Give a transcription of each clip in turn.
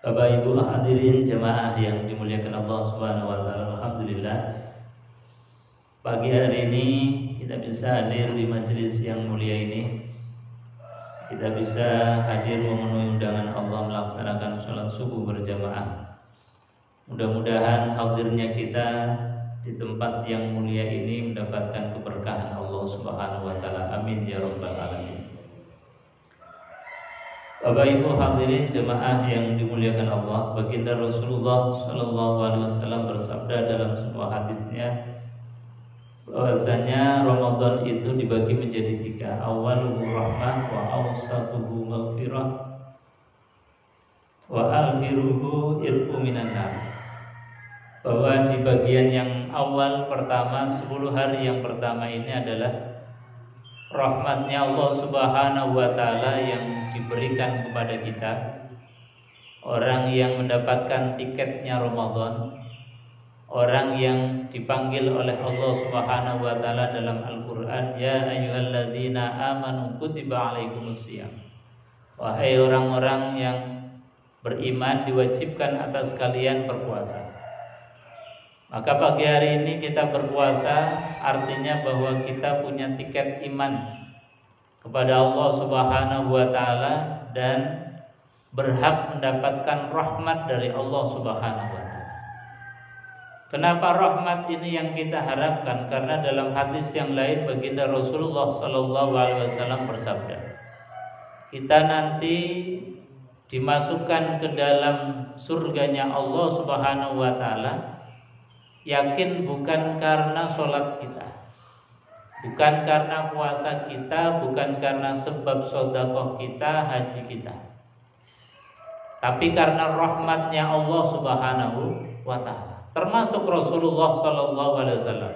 Bapak Ibu hadirin jemaah yang dimuliakan Allah Subhanahu wa taala. Alhamdulillah pagi hari ini kita bisa hadir di majelis yang mulia ini. Kita bisa hadir memenuhi undangan Allah melaksanakan sholat subuh berjamaah. Mudah-mudahan hadirnya kita di tempat yang mulia ini mendapatkan keberkahan Allah Subhanahu wa taala. Amin ya rabbal alamin. Bapak Ibu hadirin jemaah yang dimuliakan Allah, baginda Rasulullah Shallallahu Alaihi Wasallam bersabda dalam sebuah hadisnya bahwasanya Ramadan itu dibagi menjadi tiga, awaluhu rahmah, wa awsatuhu maghfirah, wa akhiruhu itqu minan nar. Bahwa di bagian yang awal pertama, 10 hari yang pertama ini adalah rahmatnya Allah Subhanahu wa taala yang diberikan kepada kita, orang yang mendapatkan tiketnya Ramadan, orang yang dipanggil oleh Allah Subhanahu wa taala dalam Al-Qur'an, ya ayyuhalladzina amanu kutiba alaikumusiyam. Wahai orang-orang yang beriman, diwajibkan atas kalian berpuasa. Maka pagi hari ini kita berpuasa, artinya bahwa kita punya tiket iman kepada Allah Subhanahu wa taala dan berhak mendapatkan rahmat dari Allah Subhanahu wa taala. Kenapa rahmat ini yang kita harapkan? Karena dalam hadis yang lain baginda Rasulullah sallallahu alaihi wasallam bersabda, kita nanti dimasukkan ke dalam surganya Allah Subhanahu wa taala yakin bukan karena sholat kita, bukan karena puasa kita, bukan karena sebab sedekah kita, haji kita, tapi karena rahmatnya Allah Subhanahu wa ta'ala. Termasuk Rasulullah Sallallahu Alaihi Wasallam.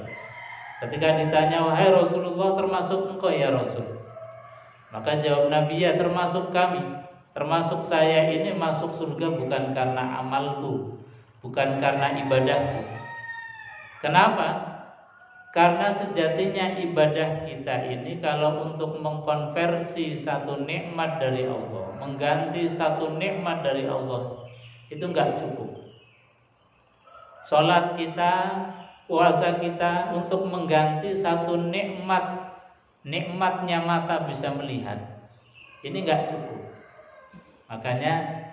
Ketika ditanya, wahai Rasulullah, termasuk engkau ya Rasul? Maka jawab Nabi, ya termasuk kami, termasuk saya ini masuk surga bukan karena amalku, bukan karena ibadahku. Kenapa? Karena sejatinya ibadah kita ini kalau untuk mengkonversi satu nikmat dari Allah, mengganti satu nikmat dari Allah, itu enggak cukup. Salat kita, puasa kita untuk mengganti satu nikmat, nikmatnya mata bisa melihat, ini enggak cukup. Makanya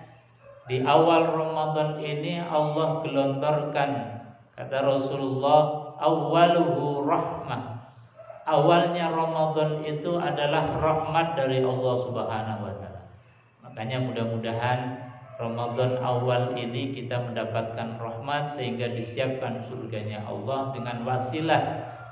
di awal Ramadan ini Allah gelontorkan, kata Rasulullah, awaluhu rahmah. Awalnya Ramadan itu adalah rahmat dari Allah Subhanahu wa taala. Makanya mudah-mudahan Ramadan awal ini kita mendapatkan rahmat sehingga disiapkan surganya Allah dengan wasilah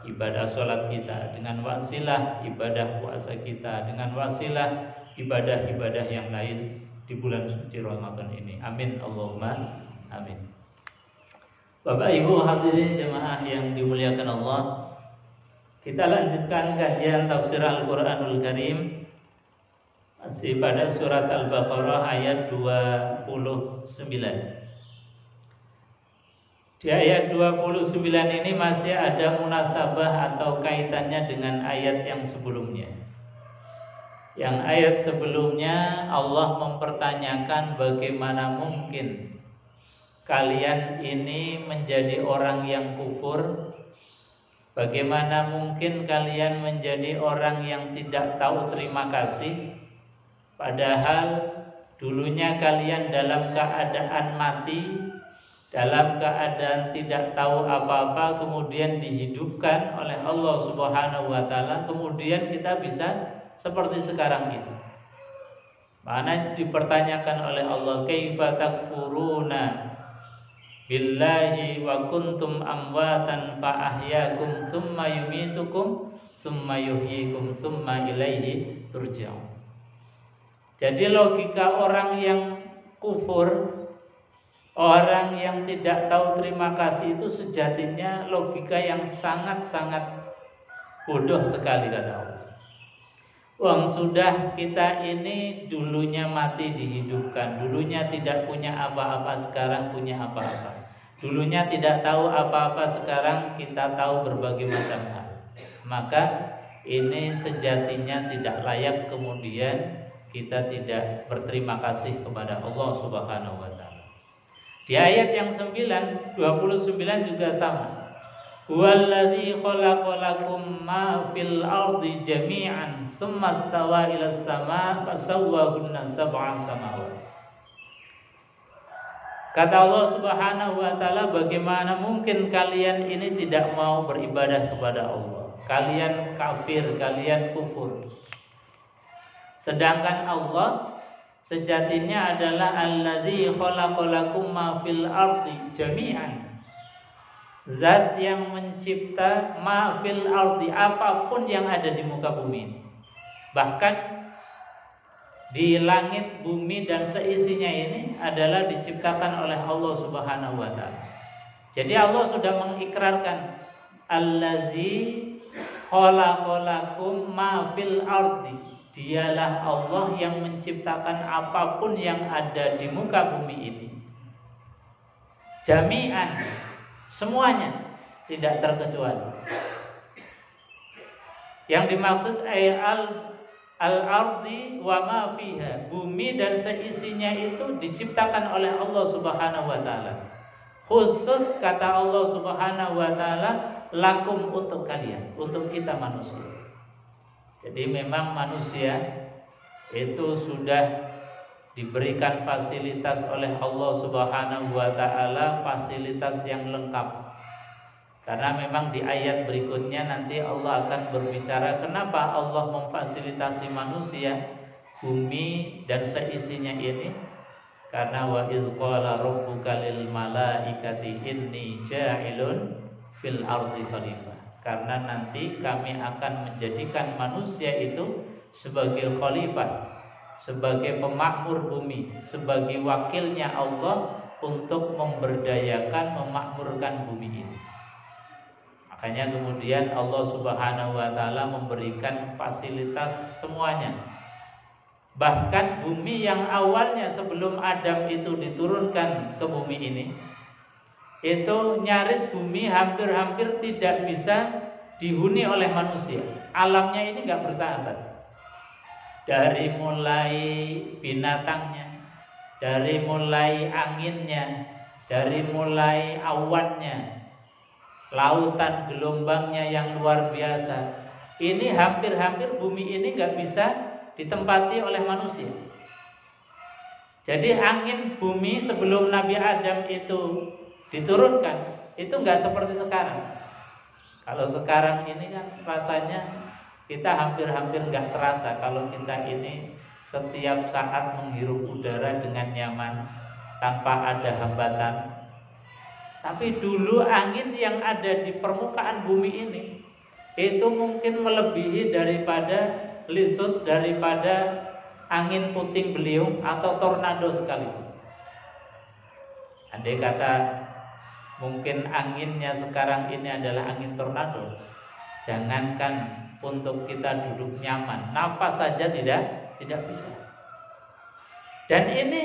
ibadah sholat kita, dengan wasilah ibadah puasa kita, dengan wasilah ibadah-ibadah yang lain di bulan suci Ramadan ini. Amin Allahumma amin. Bapak Ibu hadirin jemaah yang dimuliakan Allah, kita lanjutkan kajian tafsir Al-Quranul Karim masih pada surat Al-Baqarah ayat 29. Di ayat 29 ini masih ada munasabah atau kaitannya dengan ayat yang sebelumnya. Yang ayat sebelumnya Allah mempertanyakan bagaimana mungkin kalian ini menjadi orang yang kufur. Bagaimana mungkin kalian menjadi orang yang tidak tahu terima kasih, padahal dulunya kalian dalam keadaan mati, dalam keadaan tidak tahu apa-apa, kemudian dihidupkan oleh Allah Subhanahu wa taala, kemudian kita bisa seperti sekarang itu. Mana dipertanyakan oleh Allah, kaifa takfuruna billahi wa kuntum amwatan fa ahyakum summa yumitukum summa yuhyikum summa ilaihi turja'un. Jadi logika orang yang kufur, orang yang tidak tahu terima kasih itu sejatinya logika yang sangat-sangat bodoh sekali, kata Allah. Wong sudah kita ini dulunya mati dihidupkan, dulunya tidak punya apa-apa, sekarang punya apa-apa. Dulunya tidak tahu apa-apa, sekarang kita tahu berbagai macam hal. Maka ini sejatinya tidak layak kemudian kita tidak berterima kasih kepada Allah Subhanahu wa taala. Di ayat yang 29 juga sama. Huwallazi khalaqalakum ma fil ardi jami'an tsumma stawa ilas sama fasawwahunna sab'a samawat. Kata Allah Subhanahu wa taala, bagaimana mungkin kalian ini tidak mau beribadah kepada Allah? Kalian kafir, kalian kufur. Sedangkan Allah sejatinya adalah alladzi khalaqalakum ma fil ardi jami'an. Zat yang mencipta ma fil ardi, apapun yang ada di muka bumi. Bahkan di langit, bumi dan seisinya ini adalah diciptakan oleh Allah Subhanahu wa taala. Jadi Allah sudah mengikrarkan allazi khalaqalakum ma fil ardi. Dialah Allah yang menciptakan apapun yang ada di muka bumi ini. Jami'an, semuanya, tidak terkecuali. Yang dimaksud al-ardi wa ma fiha, bumi dan seisinya itu diciptakan oleh Allah Subhanahu wa taala. Khusus kata Allah Subhanahu wa taala, lakum, untuk kalian, untuk kita manusia. Jadi memang manusia itu sudah diberikan fasilitas oleh Allah Subhanahu wa taala, fasilitas yang lengkap. Karena memang di ayat berikutnya nanti Allah akan berbicara kenapa Allah memfasilitasi manusia, bumi dan seisinya ini. Karena wa idz qala rabbuka lil malaikati inni ja'ilun fil ardi khalifah. Karena nanti kami akan menjadikan manusia itu sebagai khalifah, sebagai pemakmur bumi, sebagai wakilnya Allah untuk memberdayakan, memakmurkan bumi ini. Makanya kemudian Allah Subhanahu wa taala memberikan fasilitas semuanya. Bahkan bumi yang awalnya sebelum Adam itu diturunkan ke bumi ini, itu nyaris bumi hampir-hampir tidak bisa dihuni oleh manusia. Alamnya ini enggak bersahabat. Dari mulai binatangnya, dari mulai anginnya, dari mulai awannya, lautan gelombangnya yang luar biasa. Ini hampir-hampir bumi ini enggak bisa ditempati oleh manusia. Jadi angin bumi sebelum Nabi Adam itu diturunkan itu enggak seperti sekarang. Kalau sekarang ini kan rasanya kita hampir-hampir enggak terasa kalau kita ini setiap saat menghirup udara dengan nyaman tanpa ada hambatan. Tapi dulu angin yang ada di permukaan bumi ini itu mungkin melebihi daripada lisus, daripada angin puting beliung atau tornado sekalipun. Andai kata mungkin anginnya sekarang ini adalah angin tornado, jangankan untuk kita duduk nyaman, nafas saja tidak bisa. Dan ini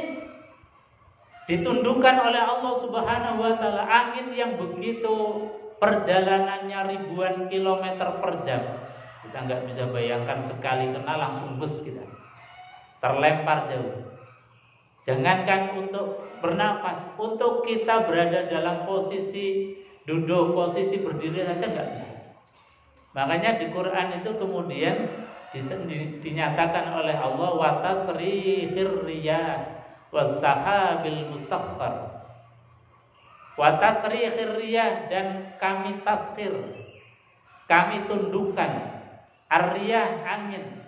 ditundukkan oleh Allah Subhanahu wa taala, angin yang begitu perjalanannya ribuan kilometer per jam. Kita nggak bisa bayangkan, sekali kena langsung bus kita, terlempar jauh. Jangankan untuk bernafas, untuk kita berada dalam posisi duduk, posisi berdiri saja nggak bisa. Makanya di Quran itu kemudian dinyatakan oleh Allah wa tasrihir riyah was-sahabil musakhkhar. Wa tasrihir riyah, dan kami taskhir, kami tundukkan ar-riyah, angin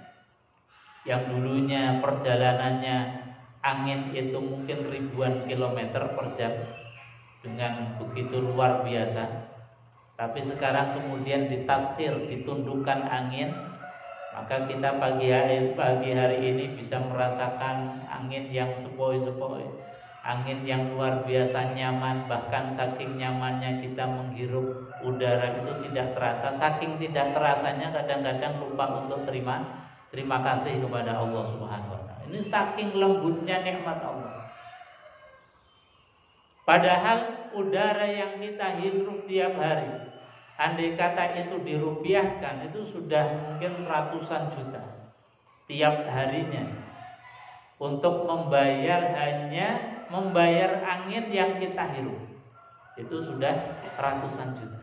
yang dulunya perjalanannya angin itu mungkin ribuan kilometer per jam dengan begitu luar biasa, tapi sekarang kemudian ditaskhir, ditundukkan angin, maka kita pagi hari ini bisa merasakan angin yang sepoi-sepoi, angin yang luar biasa nyaman. Bahkan saking nyamannya kita menghirup udara itu tidak terasa, saking tidak terasanya kadang-kadang lupa untuk terima kasih kepada Allah Subhanahu wa taala. Ini saking lembutnya nikmat Allah. Padahal udara yang kita hirup tiap hari, andai kata itu dirupiahkan, itu sudah mungkin ratusan juta tiap harinya untuk membayar hanya membayar angin yang kita hirup. Itu sudah ratusan juta.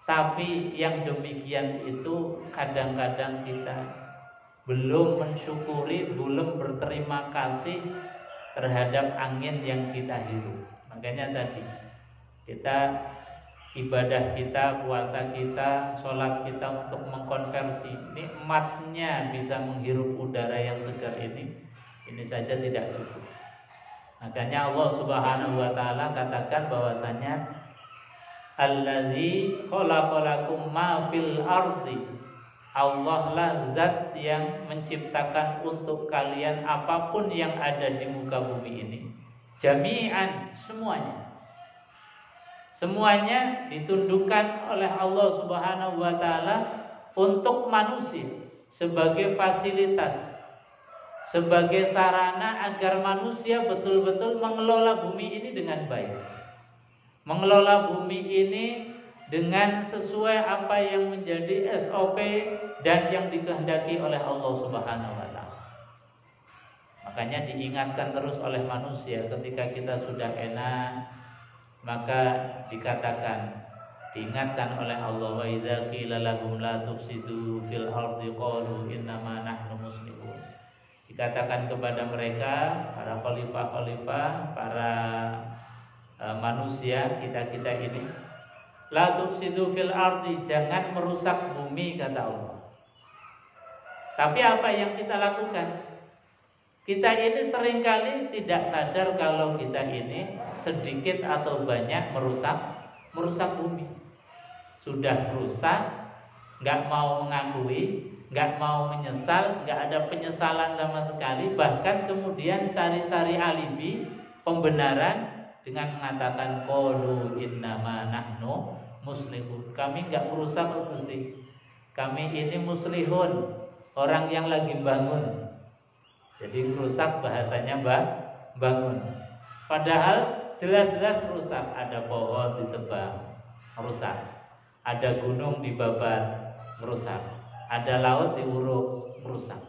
Tapi yang demikian itu kadang-kadang kita belum mensyukuri, belum berterima kasih terhadap angin yang kita hirup. Makanya tadi kita ibadah kita, puasa kita, sholat kita untuk mengkonversi nikmatnya bisa menghirup udara yang segar ini saja tidak cukup. Makanya Allah Subhanahu wa taala katakan bahwasanya allazi khalaqalakum ma fil ardi. Allah lah zat yang menciptakan untuk kalian apapun yang ada di muka bumi ini. Jami'an, semuanya ditundukkan oleh Allah Subhanahu wa taala untuk manusia sebagai fasilitas, sebagai sarana agar manusia betul-betul mengelola bumi ini dengan baik. Mengelola bumi ini dengan sesuai apa yang menjadi SOP dan yang dikehendaki oleh Allah Subhanahu wa taala. Makanya diingatkan terus oleh manusia ketika kita sudah enak, maka dikatakan, diingatkan oleh Allah, wa idza qila lahum la tufsidu fil ardi qalu innama nahnu muslihun. Dikatakan kepada mereka, para khalifah-khalifah, para manusia kita ini, la tufsidu fil ardi, jangan merusak bumi, kata Allah. Tapi apa yang kita lakukan? Kita ini seringkali tidak sadar kalau kita ini sedikit atau banyak merusak bumi. Sudah rusak, nggak mau mengakui, nggak mau menyesal, nggak ada penyesalan sama sekali, bahkan kemudian cari-cari alibi, pembenaran dengan mengatakan qalu innama nahnu muslihun. Kami nggak merusak, Gusti. Kami ini muslihun, orang yang lagi bangun. Jadi merusak bahasanya bangun. Padahal jelas-jelas merusak. Ada pohon ditebang, merusak. Ada gunung dibabat, merusak. Ada laut diuruk, merusak.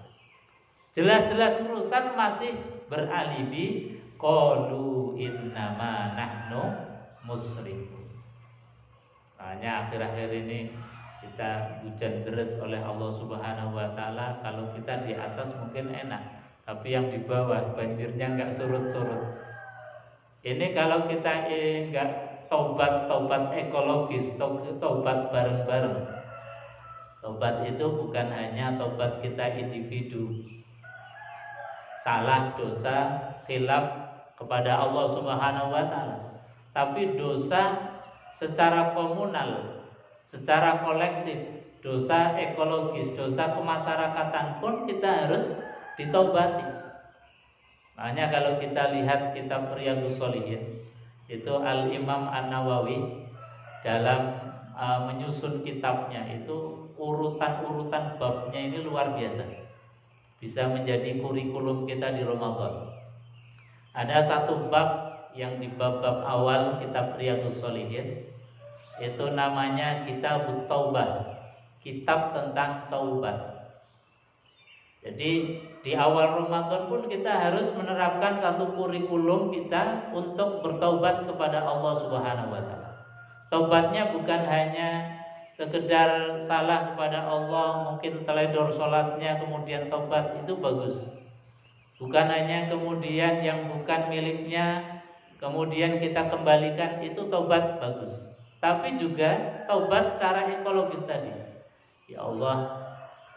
Jelas-jelas merusak masih beralibi qalu innama nahnu musyrikun. Makanya akhir-akhir ini kita hujan deras oleh Allah Subhanahu wa taala. Kalau kita di atas mungkin enak, tapi yang di bawah banjirnya enggak surut-surut. Ini kalau kita enggak taubat ekologis, taubat bareng-bareng. Taubat itu bukan hanya taubat kita individu, salah, dosa, khilaf kepada Allah Subhanahu wa taala, tapi dosa secara komunal, secara kolektif, dosa ekologis, dosa kemasyarakatan pun kita harus ditaubati. Makanya kalau kita lihat kitab Riyadhus Shalihin, itu Al-Imam An-Nawawi dalam menyusun kitabnya itu urutan-urutan babnya ini luar biasa. Bisa menjadi kurikulum kita di Ramadan. Ada satu bab yang di bab-bab awal kitab Riyadhus Shalihin, itu namanya Kitabut Taubah, kitab tentang taubat. Jadi di awal Ramadan pun kita harus menerapkan satu kurikulum kita untuk bertaubat kepada Allah Subhanahu wa taala. Taubatnya bukan hanya sekedar salah kepada Allah, mungkin teledor sholatnya kemudian taubat, itu bagus. Bukan hanya kemudian yang bukan miliknya kemudian kita kembalikan, itu taubat bagus. Tapi juga taubat secara ekologis tadi. Ya Allah,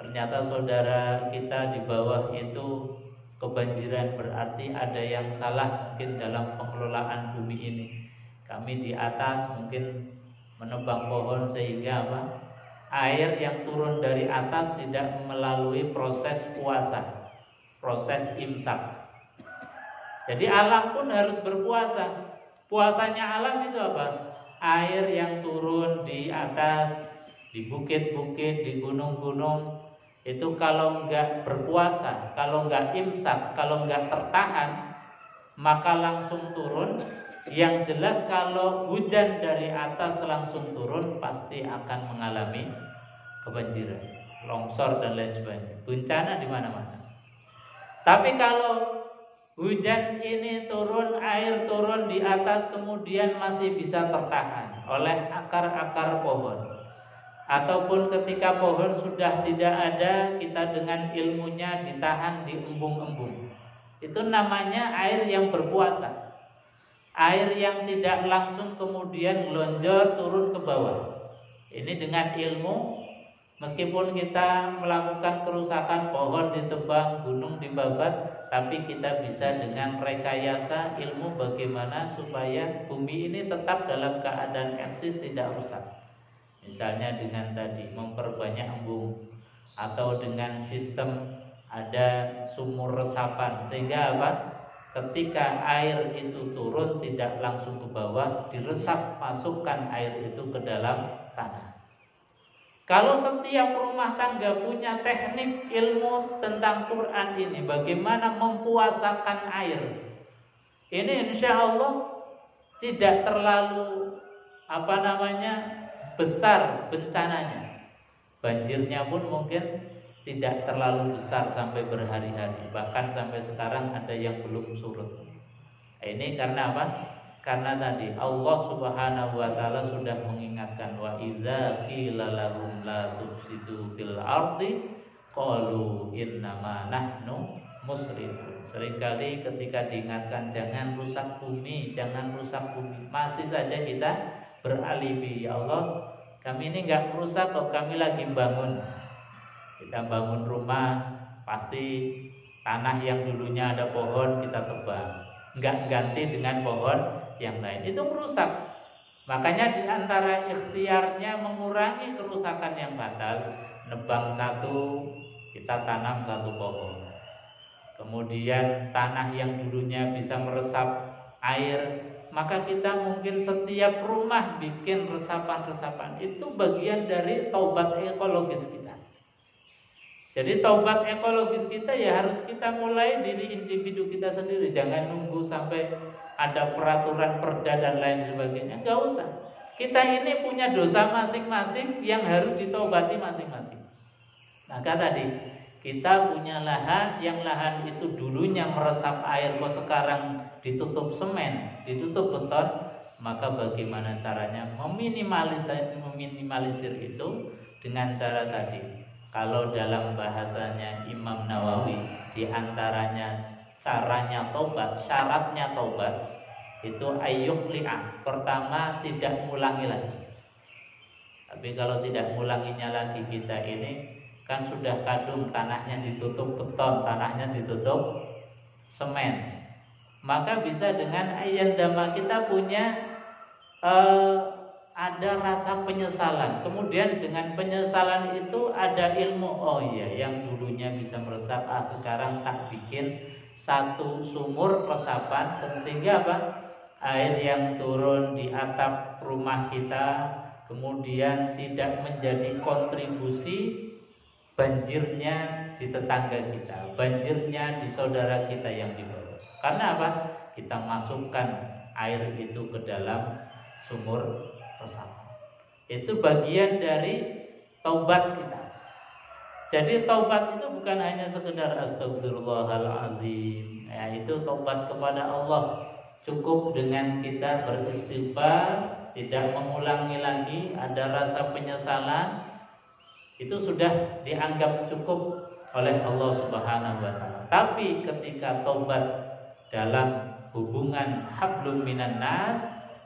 ternyata saudara kita di bawah itu kebanjiran, berarti ada yang salah mungkin dalam pengelolaan bumi ini. Kami di atas mungkin menebang pohon sehingga air yang turun dari atas tidak melalui proses puasa, proses imsak. Jadi alam pun harus berpuasa. Puasanya alam itu apa? Air yang turun di atas, di bukit-bukit, di gunung-gunung, itu kalau enggak berpuasa, kalau enggak imsak, kalau enggak tertahan, maka langsung turun. Yang jelas kalau hujan dari atas langsung turun pasti akan mengalami kebanjiran, longsor dan lain sebagainya, bencana di mana-mana. Tapi kalau hujan ini turun, air turun di atas kemudian masih bisa tertahan oleh akar-akar pohon. Ataupun ketika pohon sudah tidak ada, kita dengan ilmunya ditahan di embung-embung. Itu namanya air yang berpuasa. Air yang tidak langsung kemudian lonjor turun ke bawah. Ini dengan ilmu, meskipun kita melakukan kerusakan, pohon ditebang, gunung dibabat, tapi kita bisa dengan rekayasa ilmu bagaimana supaya bumi ini tetap dalam keadaan eksis, tidak rusak. Misalnya dengan tadi memperbanyak embung, atau dengan sistem ada sumur resapan, sehingga apa? Ketika air itu turun tidak langsung ke bawah, diresap, masukkan air itu ke dalam tanah. Kalau setiap rumah tangga punya teknik ilmu tentang Quran ini, bagaimana mempuasakan air, ini insya Allah tidak terlalu besar bencananya. Banjirnya pun mungkin tidak terlalu besar sampai berhari-hari, bahkan sampai sekarang ada yang belum surut. Ini karena apa? Karena tadi Allah Subhanahu wa taala sudah mengingatkan, wa idza qila lahum la tufsidu fil ardi qalu innama nahnu muslihun. Seringkali ketika diingatkan jangan rusak bumi, masih saja kita beralibi, ya Allah, kami ini enggak merusak kok, kami lagi bangun. Kita bangun rumah, pasti tanah yang dulunya ada pohon kita tebang, enggak ganti dengan pohon yang lain, itu merusak. Makanya diantara ikhtiarnya mengurangi kerusakan yang fatal, nebang satu, kita tanam satu pohon. Kemudian tanah yang dulunya bisa meresap air, maka kita mungkin setiap rumah bikin resapan-resapan. Itu bagian dari taubat ekologis kita. Jadi taubat ekologis kita ya harus kita mulai dari individu kita sendiri. Jangan nunggu sampai ada peraturan perda dan lain sebagainya. Enggak usah. Kita ini punya dosa masing-masing yang harus ditaubati masing-masing. Maka tadi kita punya lahan, yang lahan itu dulunya meresap air, kok sekarang ditutup semen, ditutup beton. Maka bagaimana caranya meminimalisir itu dengan cara tadi. Kalau dalam bahasanya Imam Nawawi, diantaranya caranya taubat, syaratnya taubat itu ayyuk li'ah. Pertama, tidak mengulangi lagi. Tapi kalau tidak mengulanginya lagi, kita ini kan sudah kadung, tanahnya ditutup beton, tanahnya ditutup semen. Maka bisa dengan ayandama kita punya ada rasa penyesalan. Kemudian dengan penyesalan itu ada ilmu. Oh iya, yang dulunya bisa meresap, sekarang tak bikin satu sumur resapan, sehingga apa? Air yang turun di atap rumah kita kemudian tidak menjadi kontribusi banjirnya di tetangga kita, banjirnya di saudara kita yang di bawah. Karena apa? Kita masukkan air itu ke dalam sumur resapan. Itu bagian dari taubat kita. Jadi taubat itu bukan hanya sekedar astagfirullahaladzim. Ya, itu taubat kepada Allah. Cukup dengan kita beristighfar, tidak mengulangi lagi, ada rasa penyesalan, itu sudah dianggap cukup oleh Allah Subhanahu wa taala. Tapi ketika taubat dalam hubungan hablum minan nas,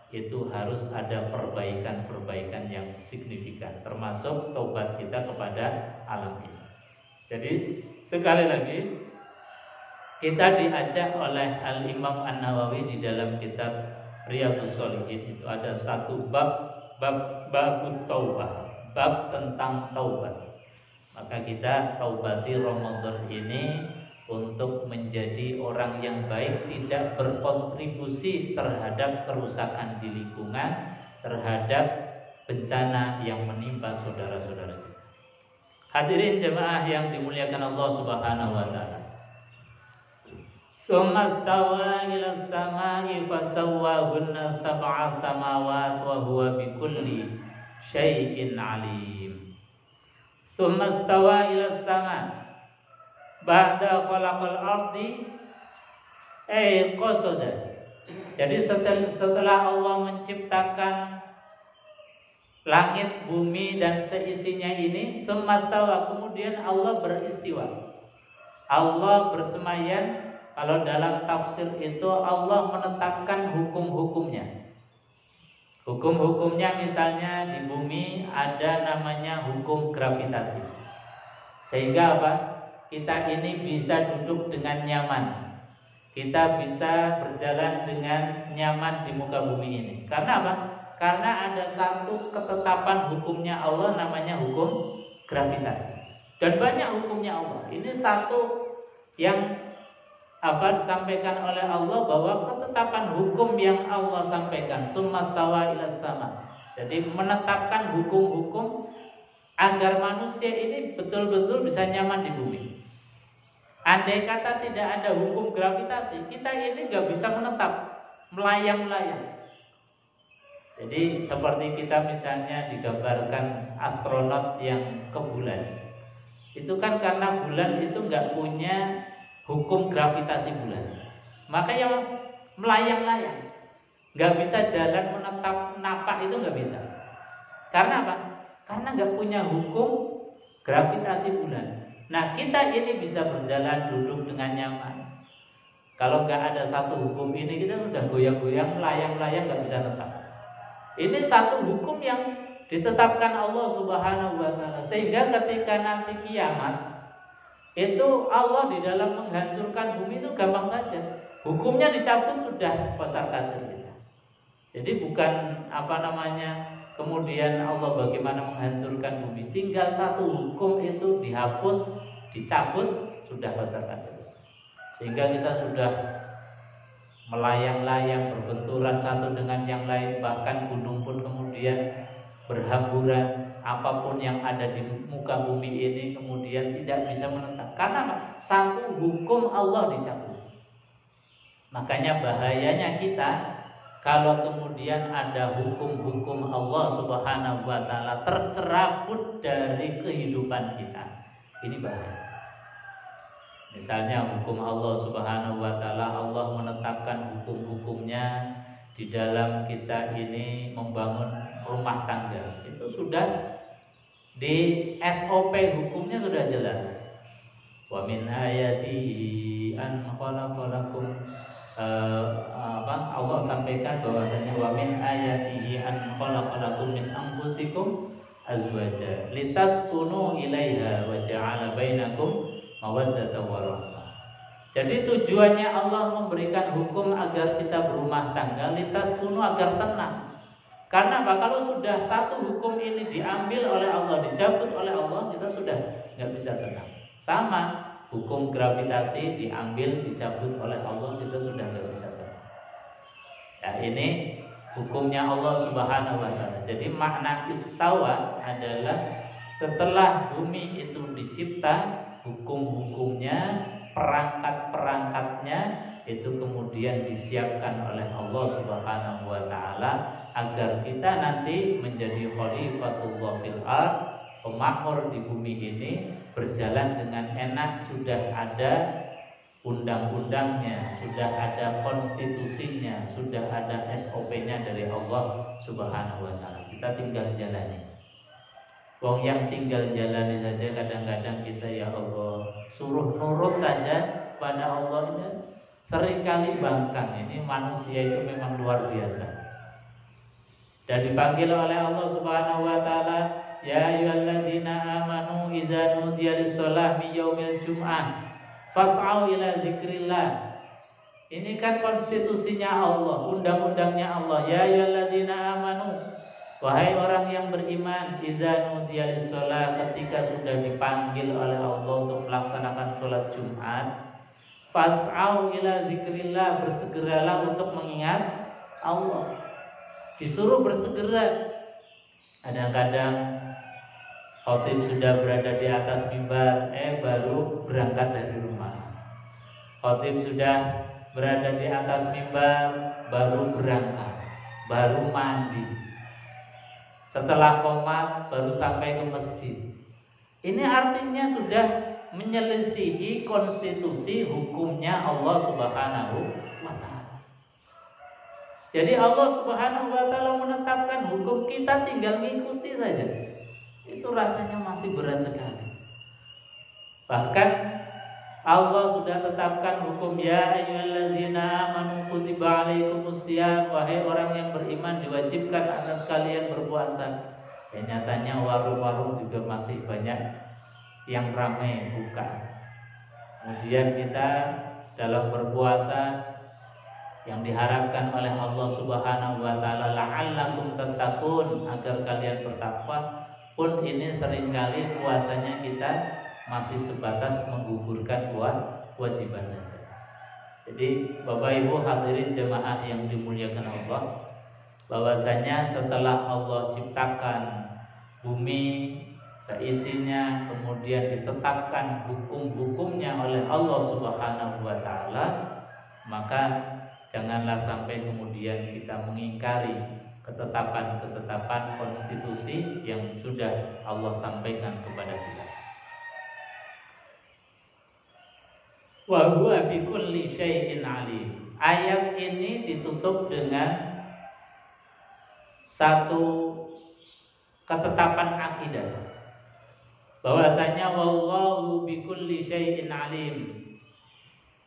itu harus ada perbaikan-perbaikan yang signifikan, termasuk taubat kita kepada alam ini. Jadi sekali lagi kita diajak oleh Al-Imam An-Nawawi di dalam kitab Riyadhus Shalihin, itu ada satu bab taubah, bab tentang taubat. Maka kita taubati Ramadan ini untuk menjadi orang yang baik, tidak berkontribusi terhadap kerusakan di lingkungan, terhadap bencana yang menimpa saudara-saudara kita. Hadirin jemaah yang dimuliakan Allah Subhanahu wa taala. Tsumma stawa ila samai fasawwahunna sab'a samawat wa huwa bikulli syai'in alim. Tsumma stawa ila sama ba'da khalaqal ardi Qasada. Jadi setelah Allah menciptakan langit, bumi dan seisinya ini, semastawa, kemudian Allah beristiwa. Allah bersemayam. Kalau dalam tafsir itu Allah menetapkan hukum-hukumnya. Hukum-hukumnya misalnya di bumi ada namanya hukum gravitasi. Sehingga apa? Kita ini bisa duduk dengan nyaman. Kita bisa berjalan dengan nyaman di muka bumi ini. Karena apa? Karena ada satu ketetapan hukumnya Allah namanya hukum gravitasi. Dan banyak hukumnya Allah. Ini satu yang disampaikan oleh Allah, bahwa ketetapan hukum yang Allah sampaikan, summastawa ilas sama. Jadi menetapkan hukum-hukum agar manusia ini betul-betul bisa nyaman di bumi. Andai kata tidak ada hukum gravitasi, kita ini nggak bisa menetap, melayang-layang. Jadi seperti kita misalnya digambarkan astronot yang ke bulan, itu kan karena bulan itu nggak punya hukum gravitasi bulan, makanya melayang-layang, nggak bisa jalan menetap napak, itu nggak bisa. Karena apa? Karena nggak punya hukum gravitasi bulan. Nah, kita ini bisa berjalan duduk dengan nyaman. Kalau nggak ada satu hukum ini, kita sudah goyang-goyang, melayang-layang, nggak bisa tetap. Ini satu hukum yang ditetapkan Allah Subhanahu wa Ta'ala, sehingga ketika nanti kiamat itu Allah di dalam menghancurkan bumi itu gampang saja. Hukumnya dicabut, sudah kocar-kacir kita. Jadi bukan kemudian Allah bagaimana menghancurkan bumi, tinggal satu hukum itu dihapus, dicabut, sudah kocar-kacir. Sehingga kita sudah melayang-layang, berbenturan satu dengan yang lain, bahkan gunung pun kemudian berhamburan. Apapun yang ada di muka bumi ini kemudian tidak bisa menetap. Karena satu hukum Allah dicabut. Makanya bahayanya kita kalau kemudian ada hukum-hukum Allah Subhanahu wa Ta'ala tercerabut dari kehidupan kita. Ini bahaya. Misalnya hukum Allah Subhanahu wa Ta'ala, Allah menetapkan hukum-hukumnya di dalam kita ini membangun rumah tangga. Itu sudah di SOP hukumnya sudah jelas. Wa min ayatihi an khalaqalakum, Allah sampaikan bahwasanya wa min ayatihi an khalaqalakum min anfusikum azwaja litaskunu ilaiha wa ja'ala bainakum mawaddatan wa rahmah. Jadi tujuannya Allah memberikan hukum agar kita berumah tangga, litaskunu, agar tenang. Karena apa? Kalau sudah satu hukum ini diambil oleh Allah, dicabut oleh Allah, kita sudah nggak bisa tenang. Sama hukum gravitasi diambil, dicabut oleh Allah, kita sudah nggak bisa tenang. Ya, ini hukumnya Allah Subhanahu wa Ta'ala. Jadi makna istawa adalah setelah bumi itu dicipta, hukum-hukumnya, perangkat-perangkatnya itu kemudian disiapkan oleh Allah Subhanahu wa Ta'ala agar kita nanti menjadi khalifatullah fil ardh, pemakmur di bumi ini, berjalan dengan enak. Sudah ada undang-undangnya, sudah ada konstitusinya, sudah ada SOP-nya dari Allah Subhanahu wa Ta'ala. Kita tinggal jalani. Wong yang tinggal jalani saja kadang-kadang kita, ya Allah, suruh nurut saja pada Allah, ini seringkali bangkang. Ini manusia itu memang luar biasa. Dan dipanggil oleh Allah Subhanahu wa Ta'ala, ya ayyuhalladzina amanu idza nudiya lis-shalah min yaumil jum'ah fas'au ila dzikrillah. Ini kan konstitusinya Allah, undang-undangnya Allah. Ya ayyuhalladzina amanu, wahai orang yang beriman, idza nudiya lis-shalah, ketika sudah dipanggil oleh Allah untuk melaksanakan sholat Jumat, fas'au ila dzikrillah, bersegeralah untuk mengingat Allah. Disuruh bersegera. Kadang-kadang khatib sudah berada di atas mimbar, baru berangkat dari rumah. Khatib sudah berada di atas mimbar, baru berangkat, baru mandi. Setelah qomat baru sampai ke masjid. Ini artinya sudah menyelisihi konstitusi hukumnya Allah Subhanahu wa taala. Jadi Allah Subhanahu wa taala menetapkan hukum, kita tinggal mengikuti saja. Itu rasanya masih berat sekali. Bahkan Allah sudah tetapkan hukum, ya ayyuhallazina amanu kutiba alaikumusiyam, wahai orang yang beriman diwajibkan atas kalian berpuasa. Ya nyatanya warung-warung juga masih banyak yang ramai buka. Kemudian kita dalam berpuasa yang diharapkan oleh Allah Subhanahu wa taala la'allakum tattaqun, agar kalian bertakwa, pun ini seringkali puasanya kita masih sebatas menggugurkan kewajiban saja. Jadi Bapak Ibu hadirin jemaah yang dimuliakan Allah, bahwasanya setelah Allah ciptakan bumi seisinya, kemudian ditetapkan hukum-hukumnya oleh Allah Subhanahu wa taala, maka janganlah sampai kemudian kita mengingkari ketetapan-ketetapan konstitusi yang sudah Allah sampaikan kepada kita. Wa huwa bikulli syai'in alim. Ayat ini ditutup dengan satu ketetapan akidah, bahwasanya wallahu bikulli syai'in alim.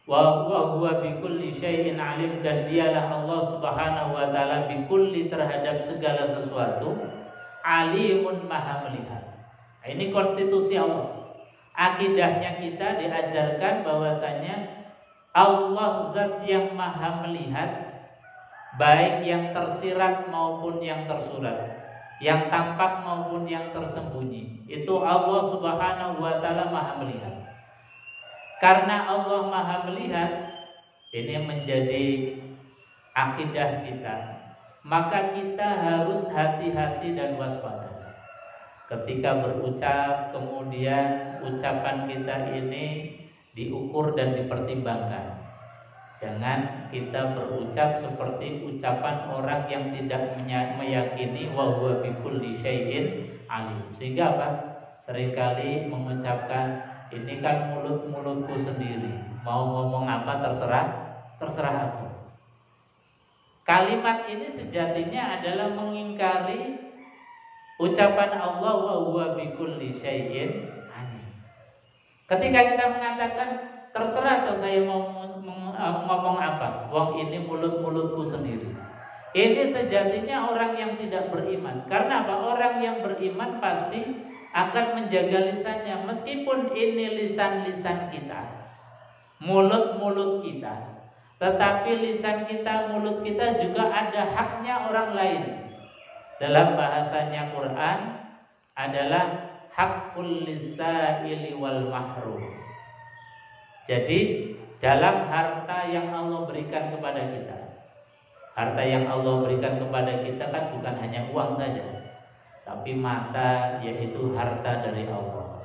Wa huwa bikulli syai'in alim, dan dialah Allah Subhanahu wa taala bikulli terhadap segala sesuatu, alimun maha melihat. Nah, ini konstitusi Allah. Akidahnya kita diajarkan bahwasanya Allah zat yang maha melihat, baik yang tersirat maupun yang tersurat, yang tampak maupun yang tersembunyi. Itu Allah Subhanahu wa taala maha melihat. Karena Allah maha melihat, ini menjadi akidah kita, maka kita harus hati-hati dan waspada ketika berucap. Kemudian ucapan kita ini diukur dan dipertimbangkan. Jangan kita berucap seperti ucapan orang yang tidak meyakini wa huwa bikulli syai'in alim. Sehingga apa? Seringkali mengucapkan, ini kan mulutku sendiri, mau ngomong apa terserah aku. Kalimat ini sejatinya adalah mengingkari ucapan Allah wa huwa bikulli syai'in alim. Ketika kita mengatakan terserah atau saya mau ngomong apa, wong ini mulutku sendiri, ini sejatinya orang yang tidak beriman. Karena apa? Orang yang beriman pasti akan menjaga lisannya, meskipun ini lisan-lisan kita, mulut kita, tetapi lisan kita, mulut kita juga ada haknya orang lain. Dalam bahasanya Quran adalah haqqul lisaili wal mahrum. Jadi dalam harta yang Allah berikan kepada kita, harta yang Allah berikan kepada kita kan bukan hanya uang saja, tapi mata yaitu harta dari Allah,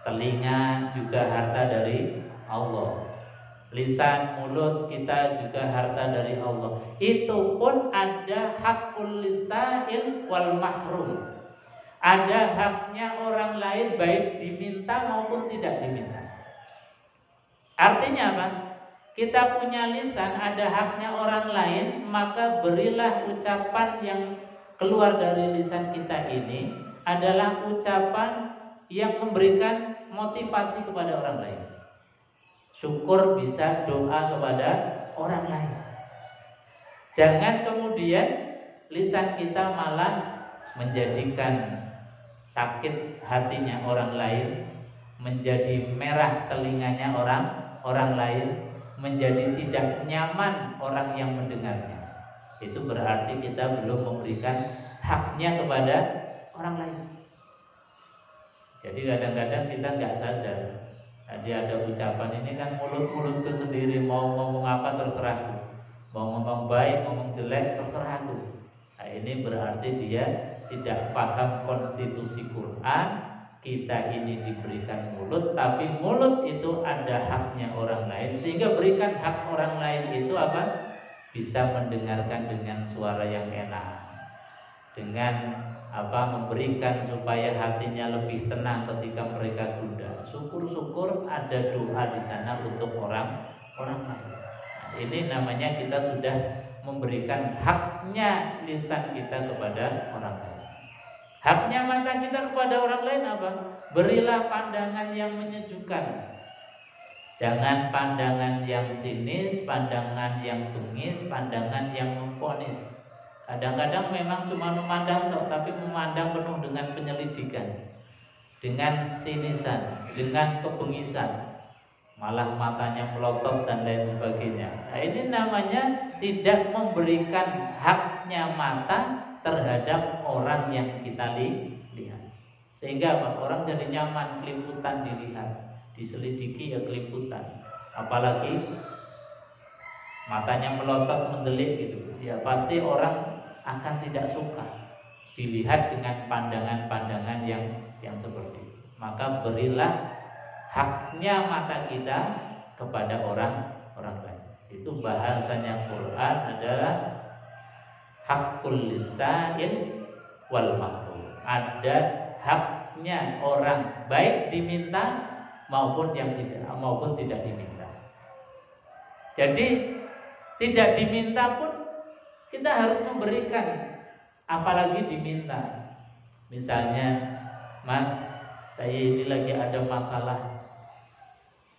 telinga juga harta dari Allah, lisan, mulut kita juga harta dari Allah. Itu pun ada hakul lisail wal mahrum, ada haknya orang lain baik diminta maupun tidak diminta. Artinya apa? Kita punya lisan, ada haknya orang lain, maka berilah ucapan yang keluar dari lisan kita ini adalah ucapan yang memberikan motivasi kepada orang lain. Syukur bisa doa kepada orang lain. Jangan kemudian lisan kita malah menjadikan sakit hatinya orang lain, menjadi merah telinganya orang lain, menjadi tidak nyaman orang yang mendengarnya. Itu berarti kita belum memberikan haknya kepada orang lain. Jadi kadang-kadang kita nggak sadar. Tadi ada ucapan, ini kan mulutku sendiri, mau ngomong apa terserahku, mau ngomong baik, ngomong jelek terserahku. Nah, ini berarti dia tidak paham konstitusi Quran. Kita ini diberikan mulut, tapi mulut itu ada haknya orang lain, sehingga berikan hak orang lain itu apa? Bisa mendengarkan dengan suara yang enak, dengan memberikan supaya hatinya lebih tenang ketika mereka gundah. Syukur-syukur ada doa di sana untuk orang lain. Nah, ini namanya kita sudah memberikan haknya lisan kita kepada orang lain. Haknya mata kita kepada orang lain apa? Berilah pandangan yang menyejukkan. Jangan pandangan yang sinis, pandangan yang bengis, pandangan yang memvonis. Kadang-kadang memang cuma memandang tapi memandang penuh dengan penyelidikan, dengan sinisan, dengan kebengisan, malah matanya melotot dan lain sebagainya. Nah, ini namanya tidak memberikan haknya mata terhadap orang yang kita lihat. Sehingga orang jadi nyaman, kelimputan dilihat, diselidiki ya kelimputan. Apalagi matanya melotot mendelik gitu, ya pasti orang akan tidak suka dilihat dengan pandangan-pandangan yang seperti itu. Maka berilah haknya mata kita kepada orang lain. Itu bahasanya Quran adalah hakul lisain wal mahrum. Ada haknya orang, baik diminta maupun tidak diminta. Jadi tidak diminta pun kita harus memberikan, apalagi diminta. Misalnya, Mas, saya ini lagi ada masalah,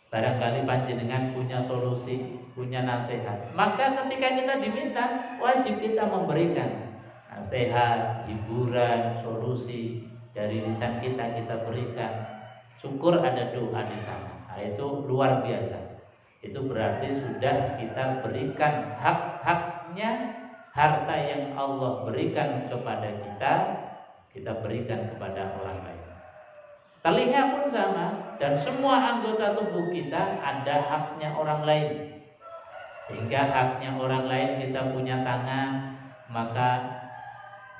barangkali panjenengan punya solusi, punya nasihat. Maka ketika kita diminta, wajib kita memberikan nasihat, hiburan, solusi dari lisan kita berikan. Syukur ada doa di sana. Nah, itu luar biasa. Itu berarti sudah kita berikan hak-haknya. Harta yang Allah berikan kepada kita berikan kepada orang lain. Telinga pun sama, dan semua anggota tubuh kita ada haknya orang lain. Sehingga haknya orang lain, kita punya tangan, maka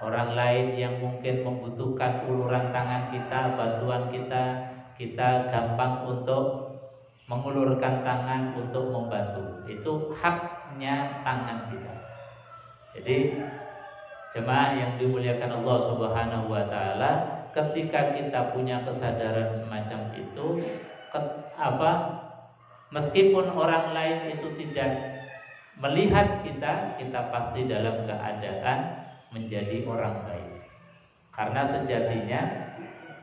orang lain yang mungkin membutuhkan uluran tangan kita, bantuan kita gampang untuk mengulurkan tangan untuk membantu. Itu haknya tangan kita. Jadi jemaah yang dimuliakan Allah Subhanahu wa taala, ketika kita punya kesadaran semacam itu, meskipun orang lain itu tidak melihat kita pasti dalam keadaan menjadi orang baik. Karena sejatinya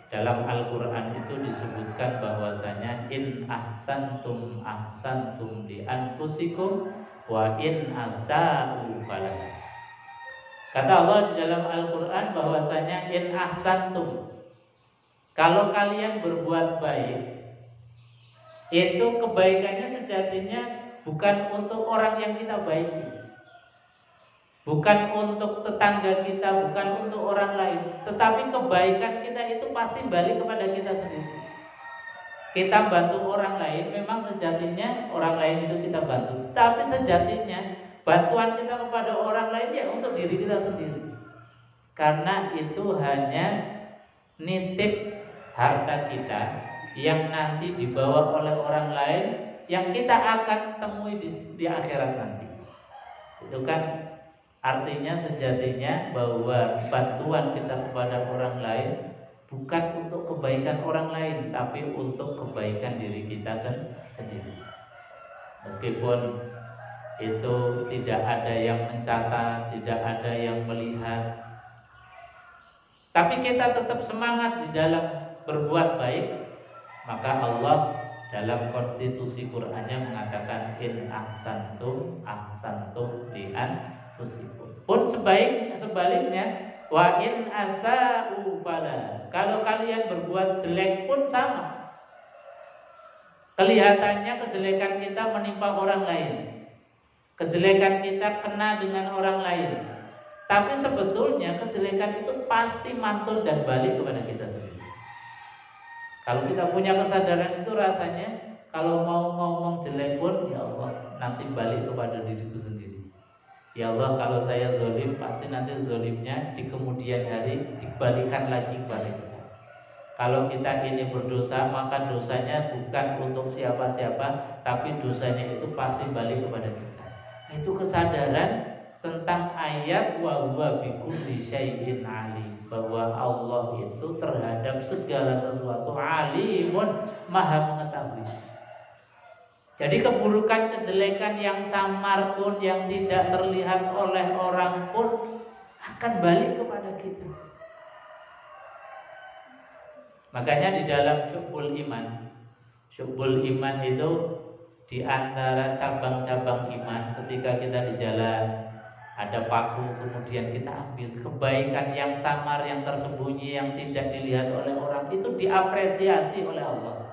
dalam Al-Qur'an itu disebutkan bahwasanya in ahsantum li anfusikum wa in asa'u falah. Kata Allah di dalam Al-Quran bahwasanya in ahsantum, kalau kalian berbuat baik, itu kebaikannya sejatinya bukan untuk orang yang kita baiki, bukan untuk tetangga kita, bukan untuk orang lain, tetapi kebaikan kita itu pasti balik kepada kita sendiri. Kita bantu orang lain, memang sejatinya orang lain itu kita bantu, tapi sejatinya bantuan kita kepada orang lain ya untuk diri kita sendiri. Karena itu hanya nitip harta kita yang nanti dibawa oleh orang lain, yang kita akan temui di akhirat nanti. Itu kan artinya sejatinya bahwa bantuan kita kepada orang lain bukan untuk kebaikan orang lain, tapi untuk kebaikan diri kita sendiri. Meskipun itu tidak ada yang mencatat, tidak ada yang melihat, tapi kita tetap semangat di dalam berbuat baik. Maka Allah dalam konstitusi Qur'annya mengatakan in ahsantum li anfusikum. Pun sebaliknya wa in asa'u fala. Kalau kalian berbuat jelek pun sama. Kelihatannya kejelekan kita menimpa orang lain, kejelekan kita kena dengan orang lain, tapi sebetulnya kejelekan itu pasti mantul dan balik kepada kita sendiri. Kalau kita punya kesadaran itu, rasanya kalau mau ngomong jelek pun, ya Allah, nanti balik kepada diriku sendiri. Ya Allah, kalau saya zalim, pasti nanti zalimnya di kemudian hari dibalikan lagi kepada kita. Kalau kita ini berdosa, maka dosanya bukan untuk siapa-siapa, tapi dosanya itu pasti balik kepada kita. Itu kesadaran tentang ayat wa huwa bikulli syai'in alim. bahwa Allah itu terhadap segala sesuatu alimun, maha mengetahui. Jadi keburukan, kejelekan yang samar pun, yang tidak terlihat oleh orang pun akan balik kepada kita. Makanya di dalam syu'bul iman itu di antara cabang-cabang iman, ketika kita di jalan ada paku, kemudian kita ambil kebaikan yang samar, yang tersembunyi, yang tidak dilihat oleh orang, itu diapresiasi oleh Allah.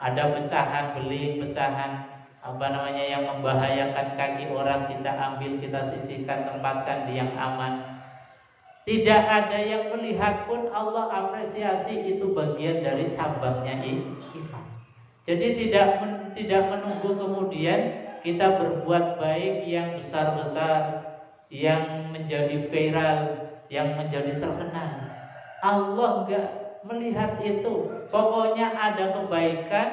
Ada pecahan beling, pecahan yang membahayakan kaki orang, kita ambil, kita sisihkan, tempatkan di yang aman. Tidak ada yang melihat pun Allah apresiasi, itu bagian dari cabangnya iman. Jadi tidak menunggu kemudian kita berbuat baik yang besar-besar, yang menjadi viral, yang menjadi terkenal. Allah enggak melihat itu. Pokoknya ada kebaikan,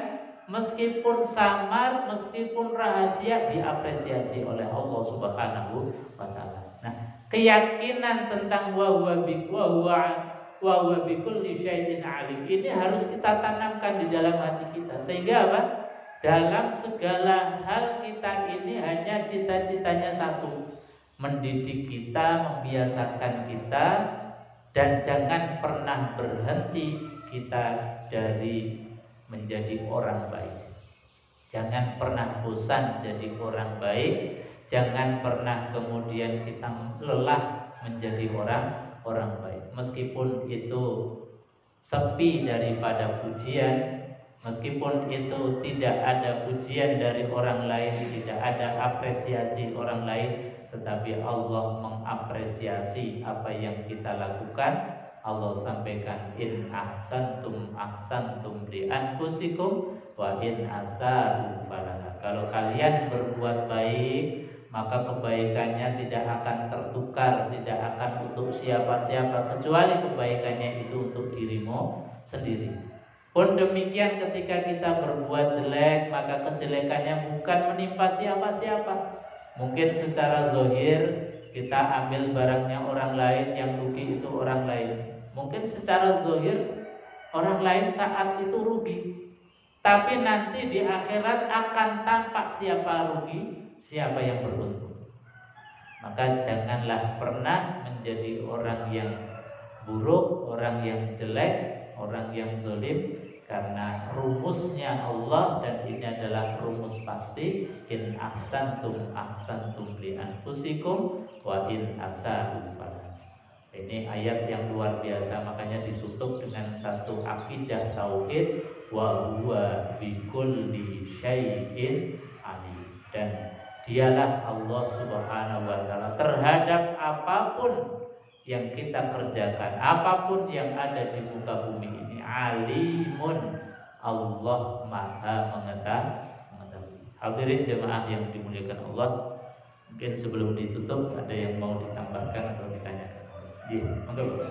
meskipun samar, meskipun rahasia, diapresiasi oleh Allah Subhanahu wa taala. Nah, keyakinan tentang wa huwa bikulli syai'in alim ini harus kita tanamkan di dalam hati kita, sehingga apa? Dalam segala hal kita ini hanya cita-citanya satu, mendidik kita, membiasakan kita, dan jangan pernah berhenti kita dari menjadi orang baik. Jangan pernah bosan jadi orang baik. Jangan pernah kemudian kita lelah menjadi orang baik. Meskipun itu sepi daripada pujian, meskipun itu tidak ada pujian dari orang lain, tidak ada apresiasi orang lain, tetapi Allah mengapresiasi apa yang kita lakukan. Allah sampaikan, in ahsantum li anfusikum wa in asa'u falaha. Kalau kalian berbuat baik, maka kebaikannya tidak akan tertukar, tidak akan untuk siapa-siapa, kecuali kebaikannya itu untuk dirimu sendiri. Pun demikian ketika kita berbuat jelek, maka kejelekannya bukan menimpa siapa-siapa. Mungkin secara zahir kita ambil barangnya orang lain, yang rugi itu orang lain. Mungkin secara zahir orang lain saat itu rugi, tapi nanti di akhirat akan tampak siapa rugi, siapa yang beruntung. Maka janganlah pernah menjadi orang yang buruk, orang yang jelek, orang yang zalim, karena rumusnya Allah, dan ini adalah rumus pasti, in ahsantum li anfusikum wa in asa'u falaha. Ini ayat yang luar biasa, makanya ditutup dengan satu akidah tauhid, wa huwa bikulli syai'in alim. Dan dialah Allah Subhanahu wa taala terhadap apapun yang kita kerjakan, apapun yang ada di muka bumi ini, alimun, Allah maha mengetahui. Hadirin jemaah yang dimuliakan Allah, mungkin sebelum ditutup ada yang mau ditambahkan atau ditanyakan? Iya, monggo.